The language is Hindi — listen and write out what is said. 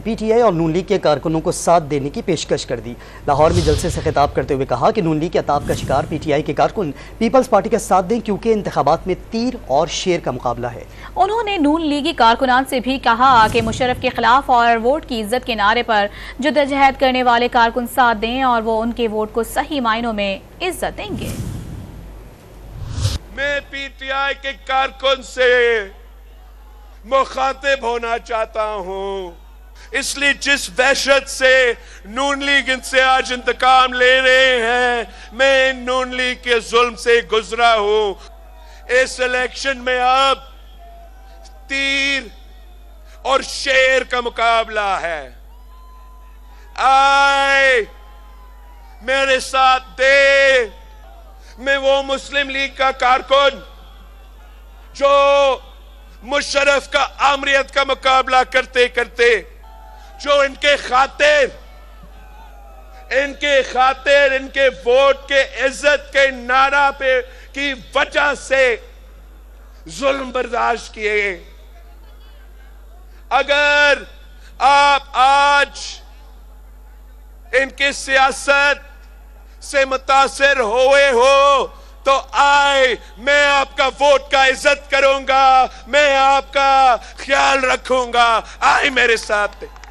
पीटीआई और नून लीग के कारकुनों को साथ देने की पेशकश कर दी। लाहौर में जलसे से खिताब करते हुए कहा कि नून लीग के अताब का शिकार पीटीआई के कारकुन पीपल्स पार्टी का साथ दें क्योंकि इंतखाबात में तीर और शेर का मुकाबला है। उन्होंने नून लीगी कारकुनान से भी कहा कि मुशर्रफ के खिलाफ और वोट की इज्जत के नारे पर जद्दोजहद करने वाले कारकुन साथ दें और वो उनके वोट को सही मायनों में इज्जत देंगे। मैं पीटीआई के कारकुन से मुखातिब होना चाहता हूं, इसलिए जिस वहशत से नून लीग इनसे आज इंतकाम ले रहे हैं, मैं नून लीग के जुल्म से गुजरा हूं। इस इलेक्शन में अब तीर और शेर का मुकाबला है। आए मेरे साथ दे। मैं वो मुस्लिम लीग का कारकुन जो मुशर्रफ का आमरीत का मुकाबला करते करते, जो इनके खातिर इनके वोट के इज्जत के नारा पे की वजह से जुल्म बर्दाश्त किए। अगर आप आज इनकी सियासत से मुतासिर हुए हो तो आए, मैं आपका वोट का इज्जत करूंगा, मैं आपका ख्याल रखूंगा। आए मेरे साथ।